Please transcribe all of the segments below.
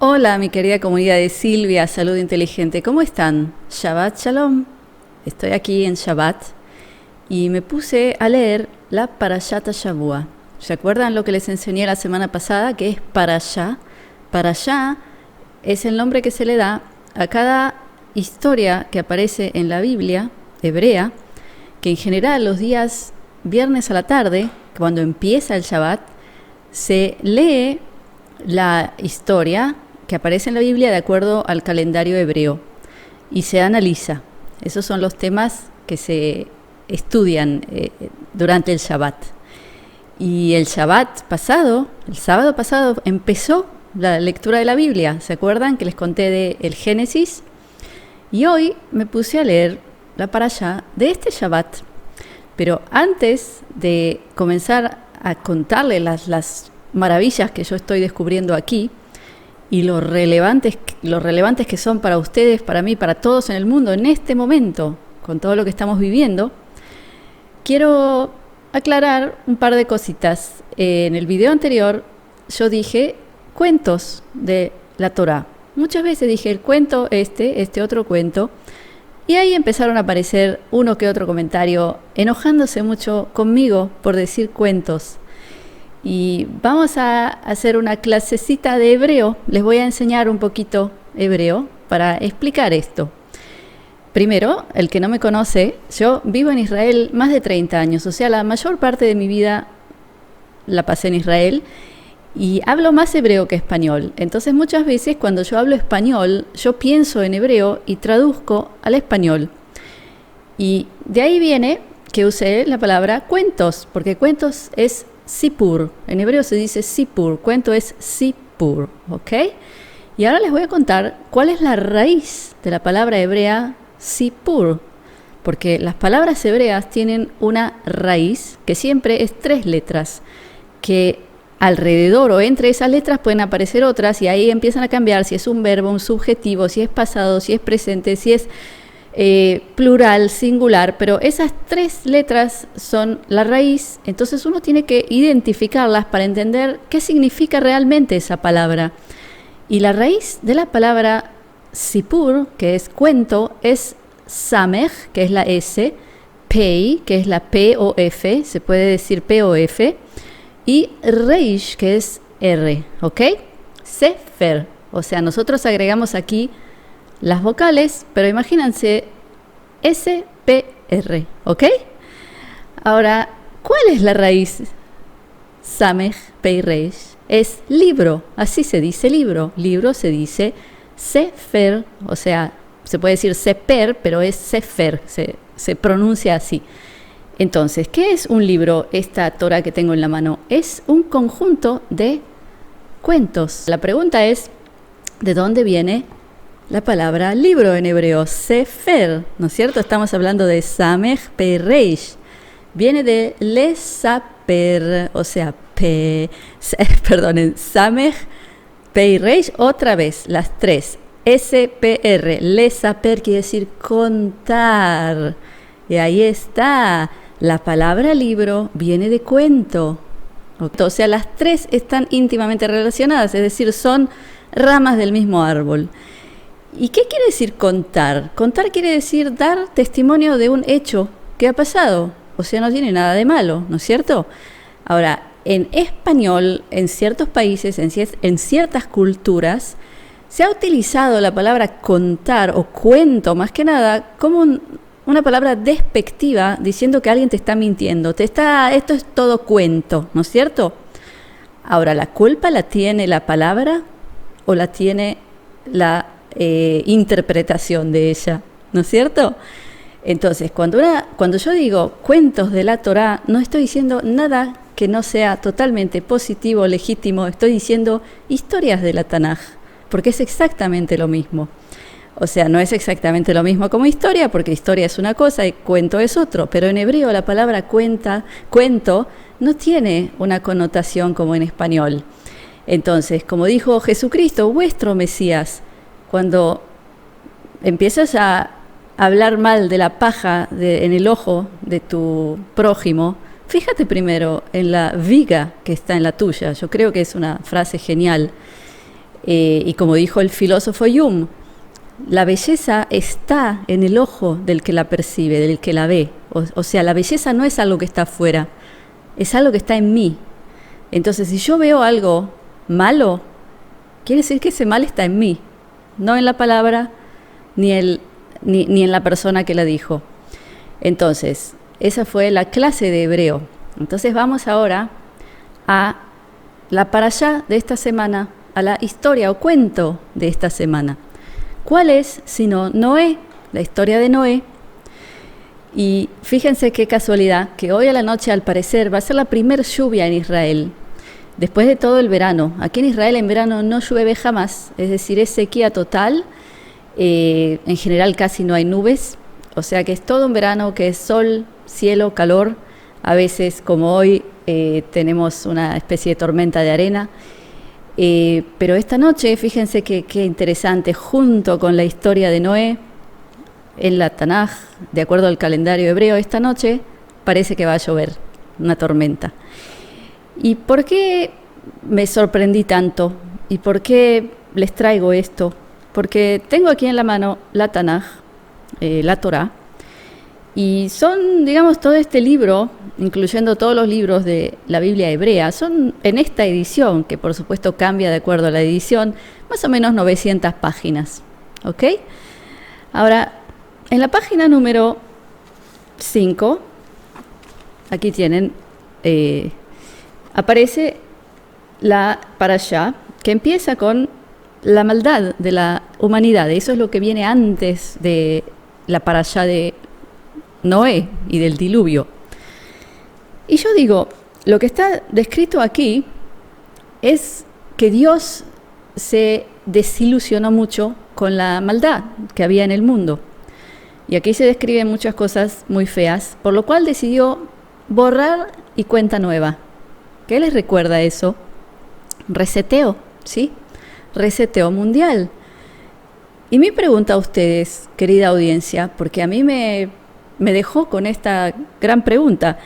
Hola, mi querida comunidad de Silvia, Salud Inteligente. ¿Cómo están? Shabbat Shalom. Estoy aquí en Shabbat y me puse a leer la Parashat Shavua. ¿Se acuerdan lo que les enseñé la semana pasada? Que es Parashá. Parashá es el nombre que se le da a cada historia que aparece en la Biblia hebrea, que en general los días viernes a la tarde, cuando empieza el Shabbat, se lee la historia que aparece en la Biblia de acuerdo al calendario hebreo y se analiza. Esos son los temas que se estudian durante el Shabbat. Y el Shabbat pasado, el sábado pasado, empezó la lectura de la Biblia. ¿Se acuerdan que les conté de el Génesis? Y hoy me puse a leer la parashá de este Shabbat. Pero antes de comenzar a contarles las maravillas que yo estoy descubriendo aquí y lo relevantes que son para ustedes, para mí, para todos en el mundo en este momento, con todo lo que estamos viviendo, quiero aclarar un par de cositas. En el video anterior yo dije cuentos de la Torá. Muchas veces dije el cuento este otro cuento, y ahí empezaron a aparecer uno que otro comentario enojándose mucho conmigo por decir cuentos. Y vamos a hacer una clasecita de hebreo. Les voy a enseñar un poquito hebreo para explicar esto. Primero, el que no me conoce, yo vivo en Israel más de 30 años, o sea, la mayor parte de mi vida la pasé en Israel y hablo más hebreo que español. Entonces muchas veces cuando yo hablo español, yo pienso en hebreo y traduzco al español. Y de ahí viene que usé la palabra cuentos, porque cuentos es sipur. En hebreo se dice sipur, cuento es sipur, ¿ok? Y ahora les voy a contar cuál es la raíz de la palabra hebrea sipur, porque las palabras hebreas tienen una raíz que siempre es 3 letras, que alrededor o entre esas letras pueden aparecer otras y ahí empiezan a cambiar si es un verbo, un subjetivo, si es pasado, si es presente, si es plural, singular, pero esas 3 letras son la raíz. Entonces uno tiene que identificarlas para entender qué significa realmente esa palabra. Y la raíz de la palabra sipur, que es cuento, es samech, que es la S, pei, que es la P o F, se puede decir P o F, y reish, que es R, ¿ok? Sefer, o sea, nosotros agregamos aquí las vocales, pero imagínense S, P, R, ¿ok? Ahora, ¿cuál es la raíz? Samech, Pei, Reish. Es libro, así se dice libro. Libro se dice Sefer, o sea, se puede decir Seper, pero es Sefer, se pronuncia así. Entonces, ¿qué es un libro? Esta Torah que tengo en la mano es un conjunto de cuentos. La pregunta es, ¿de dónde viene la palabra libro en hebreo? Sefer, ¿no es cierto? Estamos hablando de Samech Pei Reish. Viene de lesaper, o sea, Samech Pei Reish, otra vez, las 3. S-P-R, lesaper quiere decir contar. Y ahí está, la palabra libro viene de cuento. O sea, las 3 están íntimamente relacionadas, es decir, son ramas del mismo árbol. ¿Y qué quiere decir contar? Contar quiere decir dar testimonio de un hecho que ha pasado. O sea, no tiene nada de malo, ¿no es cierto? Ahora, en español, en ciertos países, en ciertas culturas, se ha utilizado la palabra contar o cuento, más que nada, como una palabra despectiva, diciendo que alguien te está mintiendo. Esto es todo cuento, ¿no es cierto? Ahora, ¿la culpa la tiene la palabra o la tiene la interpretación de ella? ¿No es cierto? Entonces, cuando yo digo cuentos de la Torá, no estoy diciendo nada que no sea totalmente positivo, legítimo. Estoy diciendo historias de la Tanaj, porque es exactamente lo mismo. O sea, no es exactamente lo mismo como historia, porque historia es una cosa y cuento es otro, pero en hebreo la palabra cuento, no tiene una connotación como en español. Entonces, como dijo Jesucristo, vuestro Mesías, cuando empiezas a hablar mal de la paja en el ojo de tu prójimo, fíjate primero en la viga que está en la tuya. Yo creo que es una frase genial. Y como dijo el filósofo Jung, la belleza está en el ojo del que la percibe, del que la ve. O sea, la belleza no es algo que está afuera, es algo que está en mí. Entonces, si yo veo algo malo, quiere decir que ese mal está en mí, no en la palabra ni en la persona que la dijo. Entonces, esa fue la clase de hebreo. Entonces vamos ahora a la parashá de esta semana, a la historia o cuento de esta semana. ¿Cuál es sino Noé? La historia de Noé. Y fíjense qué casualidad, que hoy a la noche al parecer va a ser la primer lluvia en Israel, después de todo el verano. Aquí en Israel en verano no llueve jamás, es decir, es sequía total, en general casi no hay nubes, o sea que es todo un verano que es sol, cielo, calor, a veces como hoy tenemos una especie de tormenta de arena. Pero esta noche, fíjense qué interesante, junto con la historia de Noé, en la Tanaj, de acuerdo al calendario hebreo, esta noche parece que va a llover, una tormenta. ¿Y por qué me sorprendí tanto? ¿Y por qué les traigo esto? Porque tengo aquí en la mano la Tanaj, la Torá, y son, digamos, todo este libro, incluyendo todos los libros de la Biblia hebrea, son en esta edición, que por supuesto cambia de acuerdo a la edición, más o menos 900 páginas, ¿ok? Ahora, en la página número 5, aquí tienen, aparece la parashá, que empieza con la maldad de la humanidad. Eso es lo que viene antes de la parashá de Noé y del diluvio. Y yo digo, lo que está descrito aquí es que Dios se desilusionó mucho con la maldad que había en el mundo. Y aquí se describen muchas cosas muy feas, por lo cual decidió borrar y cuenta nueva. ¿Qué les recuerda eso? Reseteo, ¿sí? Reseteo mundial. Y mi pregunta a ustedes, querida audiencia, porque a mí me dejó con esta gran pregunta.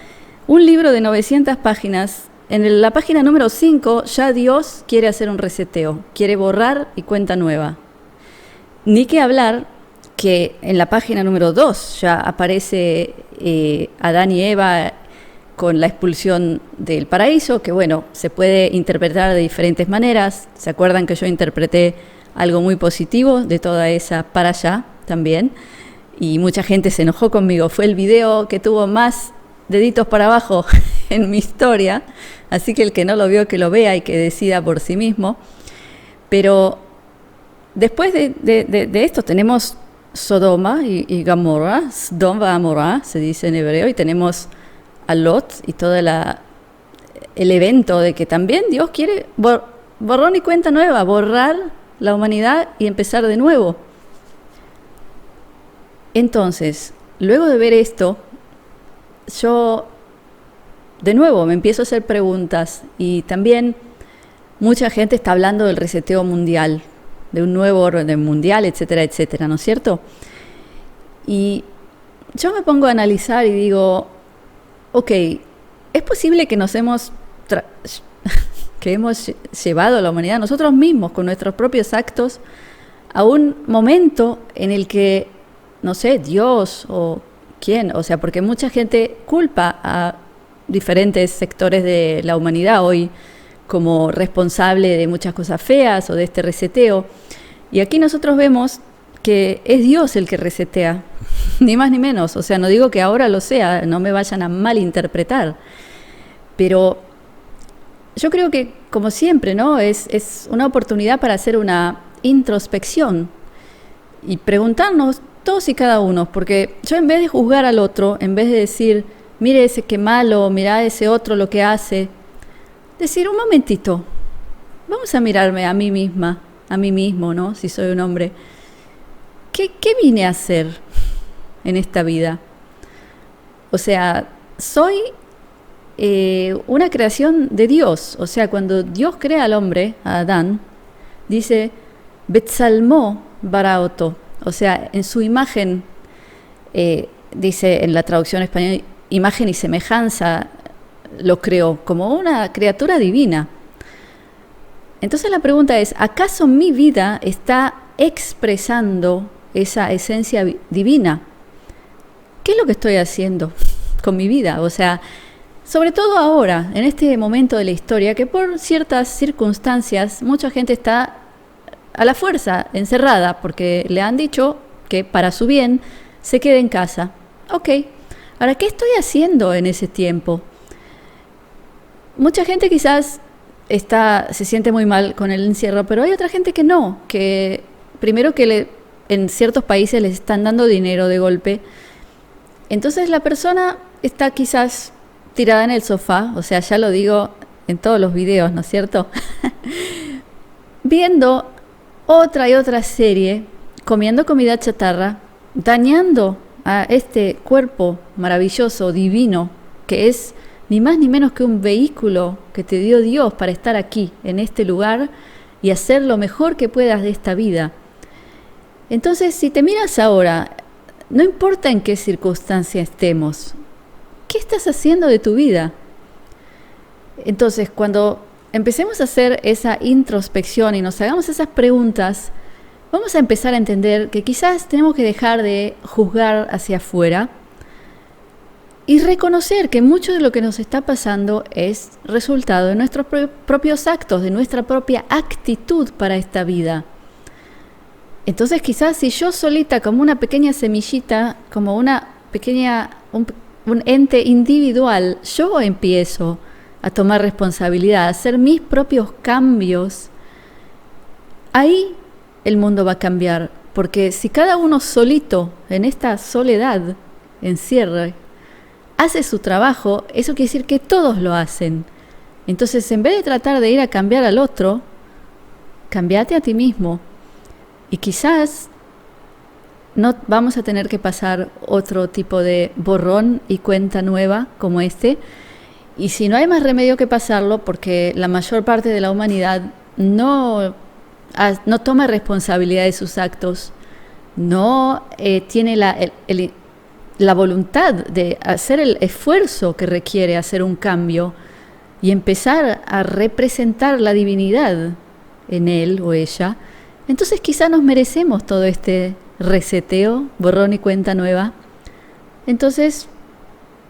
Un libro de 900 páginas, en la página número 5 ya Dios quiere hacer un reseteo, quiere borrar y cuenta nueva. Ni que hablar que en la página número 2 ya aparece Adán y Eva con la expulsión del paraíso, que bueno, se puede interpretar de diferentes maneras. ¿Se acuerdan que yo interpreté algo muy positivo de toda esa parashá también? Y mucha gente se enojó conmigo. Fue el video que tuvo más deditos para abajo en mi historia, así que el que no lo vio, que lo vea y que decida por sí mismo. Pero después de esto tenemos Sodoma y Gomorra, Sdom va Amorá, se dice en hebreo, y tenemos a Lot y todo el evento de que también Dios quiere borrón y cuenta nueva, borrar la humanidad y empezar de nuevo. Entonces, luego de ver esto, yo de nuevo me empiezo a hacer preguntas y también mucha gente está hablando del reseteo mundial, de un nuevo orden mundial, etcétera, etcétera, ¿no es cierto? Y yo me pongo a analizar y digo, ok, es posible que hemos llevado a la humanidad nosotros mismos con nuestros propios actos a un momento en el que, no sé, Dios o quién, o sea, porque mucha gente culpa a diferentes sectores de la humanidad hoy como responsable de muchas cosas feas o de este reseteo. Y aquí nosotros vemos que es Dios el que resetea, ni más ni menos. O sea, no digo que ahora lo sea, no me vayan a malinterpretar. Pero yo creo que, como siempre, ¿no? Es una oportunidad para hacer una introspección y preguntarnos todos y cada uno, porque yo en vez de juzgar al otro, en vez de decir, mire ese qué malo, mira ese otro lo que hace, decir, un momentito, vamos a mirarme a mí misma, a mí mismo, ¿no? Si soy un hombre. ¿Qué vine a hacer en esta vida? O sea, soy una creación de Dios. O sea, cuando Dios crea al hombre, a Adán, dice, Betzalmo baraoto. O sea, en su imagen, dice en la traducción española, imagen y semejanza, lo creó como una criatura divina. Entonces la pregunta es, ¿acaso mi vida está expresando esa esencia divina? ¿Qué es lo que estoy haciendo con mi vida? O sea, sobre todo ahora, en este momento de la historia, que por ciertas circunstancias mucha gente está a la fuerza encerrada porque le han dicho que para su bien se quede en casa. Ok, ahora, ¿qué estoy haciendo en ese tiempo? Mucha gente quizás se siente muy mal con el encierro, pero hay otra gente que no, que primero que en ciertos países les están dando dinero de golpe. Entonces la persona está quizás tirada en el sofá, o sea, ya lo digo en todos los videos, ¿no es cierto? Viendo otra y otra serie, comiendo comida chatarra, dañando a este cuerpo maravilloso, divino, que es ni más ni menos que un vehículo que te dio Dios para estar aquí, en este lugar, y hacer lo mejor que puedas de esta vida. Entonces, si te miras ahora, no importa en qué circunstancia estemos, ¿qué estás haciendo de tu vida? Entonces, cuando empecemos a hacer esa introspección y nos hagamos esas preguntas, vamos a empezar a entender que quizás tenemos que dejar de juzgar hacia afuera y reconocer que mucho de lo que nos está pasando es resultado de nuestros propios actos, de nuestra propia actitud para esta vida. Entonces quizás si yo solita, como una pequeña semillita, como una pequeña, un ente individual, yo empiezo a tomar responsabilidad, a hacer mis propios cambios, ahí el mundo va a cambiar. Porque si cada uno solito, en esta soledad, encierra, hace su trabajo, eso quiere decir que todos lo hacen. Entonces, en vez de tratar de ir a cambiar al otro, cambiate a ti mismo. Y quizás no vamos a tener que pasar otro tipo de borrón y cuenta nueva como este. Y si no hay más remedio que pasarlo, porque la mayor parte de la humanidad no toma responsabilidad de sus actos, no tiene la voluntad de hacer el esfuerzo que requiere hacer un cambio y empezar a representar la divinidad en él o ella, entonces quizá nos merecemos todo este reseteo, borrón y cuenta nueva. Entonces,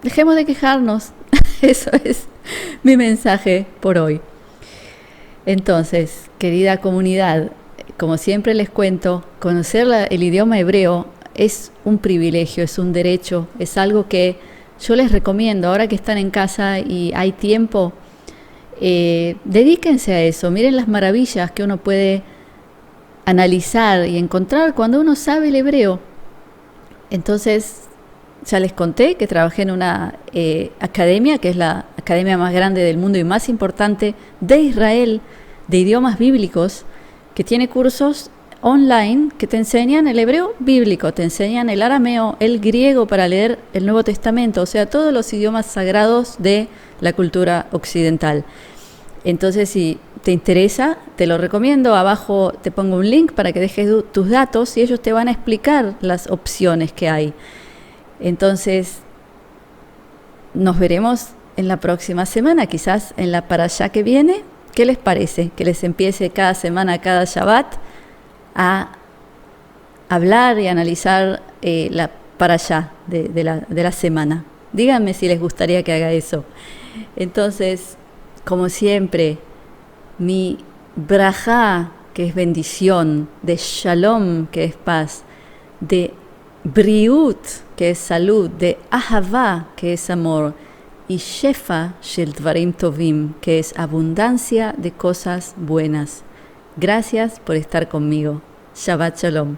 dejemos de quejarnos. Eso es mi mensaje por hoy. Entonces, querida comunidad, como siempre les cuento, conocer el idioma hebreo es un privilegio, es un derecho, es algo que yo les recomiendo. Ahora que están en casa y hay tiempo, dedíquense a eso, miren las maravillas que uno puede analizar y encontrar cuando uno sabe el hebreo. Entonces, ya les conté que trabajé en una academia, que es la academia más grande del mundo y más importante de Israel, de idiomas bíblicos, que tiene cursos online que te enseñan el hebreo bíblico, te enseñan el arameo, el griego para leer el Nuevo Testamento, o sea, todos los idiomas sagrados de la cultura occidental. Entonces, si te interesa, te lo recomiendo. Abajo te pongo un link para que dejes tus datos y ellos te van a explicar las opciones que hay. Entonces, nos veremos en la próxima semana, quizás en la parashá que viene. ¿Qué les parece? Que les empiece cada semana, cada Shabbat, a hablar y analizar la parashá de la semana. Díganme si les gustaría que haga eso. Entonces, como siempre, mi brajá, que es bendición, de shalom, que es paz, de briut, que es salud, de ahavá, que es amor, y shefa shel dvarim tovim, que es abundancia de cosas buenas. Gracias por estar conmigo. Shabbat shalom.